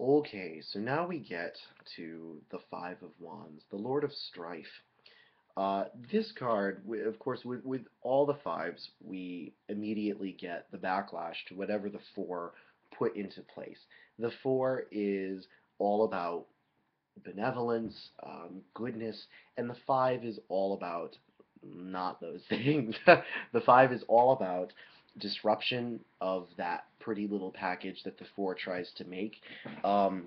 Okay, so now we get to the Five of Wands, the Lord of Strife. This card, of course, with all the fives, we immediately get the backlash to whatever the four put into place. The four is all about benevolence, goodness, and the five is all about not those things. The five is all about disruption of that pretty little package that the four tries to make. Um,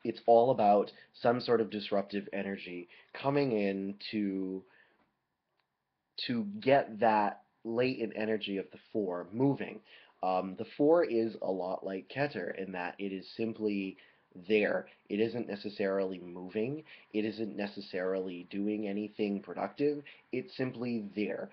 it's all about some sort of disruptive energy coming in to get that latent energy of the four moving. The four is a lot like Keter in that it is simply there. It isn't necessarily moving. It isn't necessarily doing anything productive. It's simply there.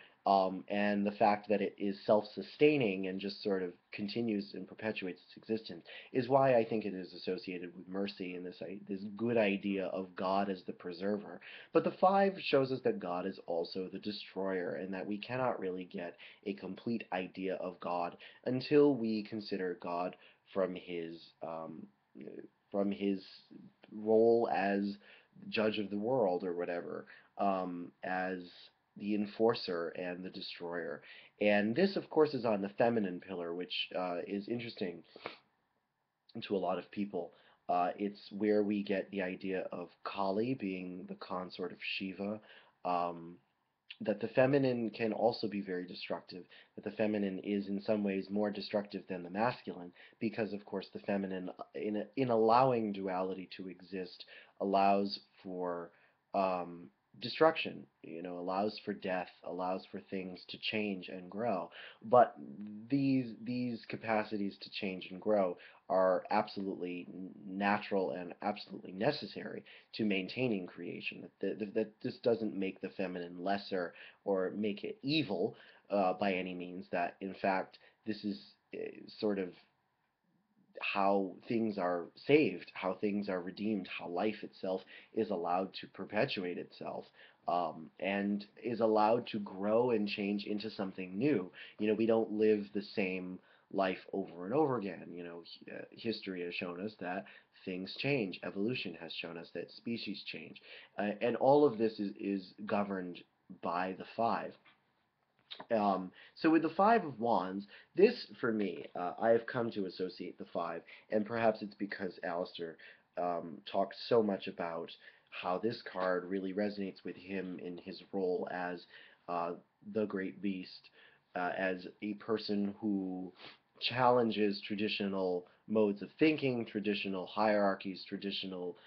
And the fact that it is self-sustaining and just sort of continues and perpetuates its existence is why I think it is associated with mercy and this good idea of God as the preserver. But the five shows us that God is also the destroyer, and that we cannot really get a complete idea of God until we consider God from his um, from his role as judge of the world or whatever, as the enforcer and the destroyer. And this, of course, is on the feminine pillar, which is interesting to a lot of people. It's where we get the idea of Kali being the consort of Shiva, um, that the feminine can also be very destructive, that the feminine is in some ways more destructive than the masculine, because of course the feminine, in allowing duality to exist, allows for destruction, allows for death, allows for things to change and grow. But these capacities to change and grow are absolutely natural and absolutely necessary to maintaining creation. That this doesn't make the feminine lesser or make it evil by any means. That in fact this is sort of how things are saved, how things are redeemed, how life itself is allowed to perpetuate itself. And is allowed to grow and change into something new. We don't live the same life over and over again. History has shown us that things change. Evolution has shown us that species change. And all of this is governed by the five. So with the Five of Wands, this for me, I have come to associate the five, and perhaps it's because Alistair talked so much about how this card really resonates with him in his role as uh, the Great Beast, as a person who challenges traditional modes of thinking, traditional hierarchies, traditional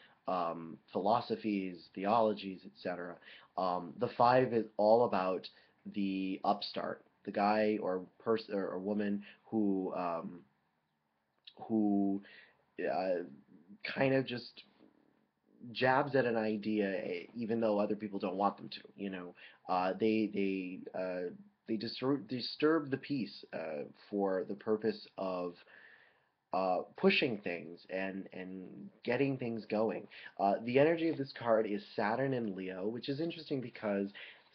philosophies, theologies, etc. The five is all about the upstart, the guy or person or woman who uh, kind of just jabs at an idea, even though other people don't want them to. They disturb the peace for the purpose of pushing things and getting things going. The energy of this card is Saturn and Leo, which is interesting because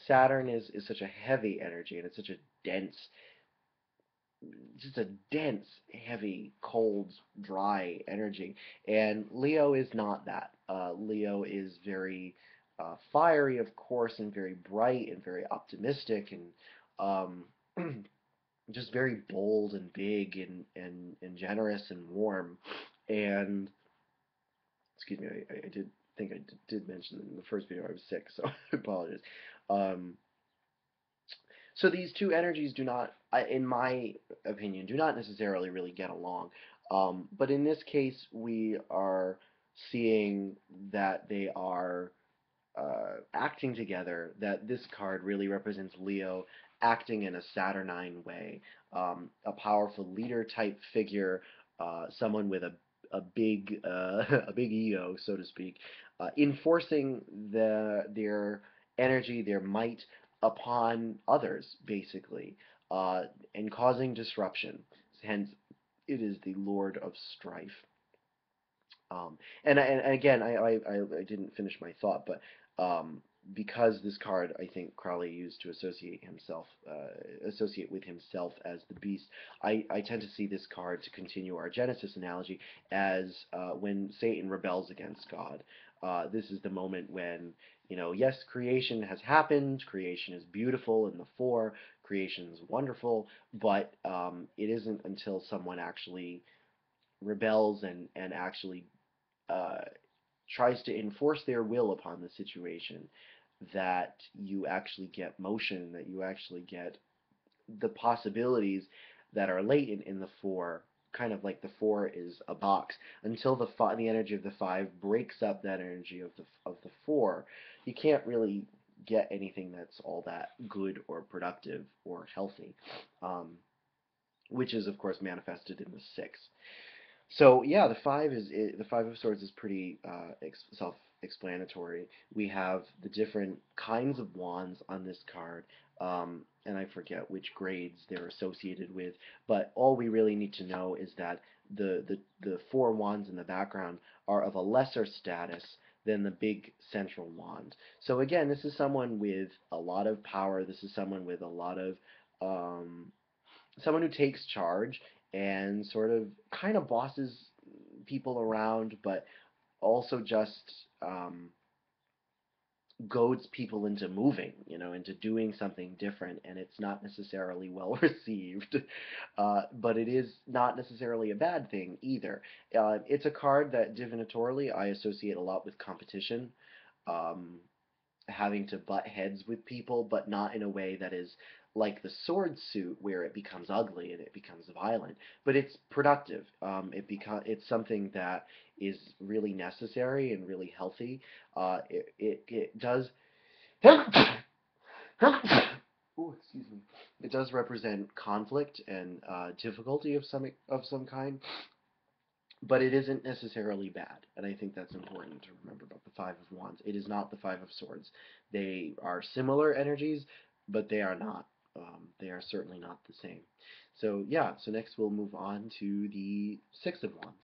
Saturn is such a heavy energy and it's such a dense, just a dense, heavy, cold, dry energy. And Leo is not that. Leo is very fiery, of course, and very bright and very optimistic and just very bold and big and generous and warm. And excuse me, I did think I did mention in the first video I was sick, so I apologize. Um, so these two energies do not, in my opinion, do not necessarily really get along. But in this case, we are seeing that they are acting together, that this card really represents Leo acting in a Saturnine way, a powerful leader type figure, someone with a big a big ego, so to speak, enforcing their energy, their might upon others, basically, and causing disruption. Hence, it is the Lord of Strife. And again, I didn't finish my thought, but because this card, I think Crowley used to associate with himself as the beast. I tend to see this card, to continue our Genesis analogy, as when Satan rebels against God. This is the moment when, yes, creation has happened, creation is beautiful in the four, creation is wonderful, but it isn't until someone actually rebels and actually uh, tries to enforce their will upon the situation that you actually get motion, that you actually get the possibilities that are latent in the four, kind of like the four is a box. Until the energy of the five breaks up that energy of the four, you can't really get anything that's all that good or productive or healthy, um, which is of course manifested in the six. So yeah, the Five of Swords is pretty self-explanatory. We have the different kinds of wands on this card, and I forget which grades they're associated with. But all we really need to know is that the four wands in the background are of a lesser status than the big central wand. So again, this is someone with a lot of power. This is someone with a lot of um, someone who takes charge and sort of kind of bosses people around, but also just goads people into moving, into doing something different, and it's not necessarily well received, but it is not necessarily a bad thing either. It's a card that divinatorily I associate a lot with competition. Um, Having to butt heads with people, but not in a way that is like the sword suit where it becomes ugly and it becomes violent, but it's productive. It's something that is really necessary and really healthy. It does. Ooh, excuse me. It does represent conflict and difficulty of some kind, but it isn't necessarily bad, and I think that's important to remember about the Five of Wands. It is not the Five of Swords. They are similar energies, but they are not. They are certainly not the same. So yeah, so next we'll move on to the Six of Wands.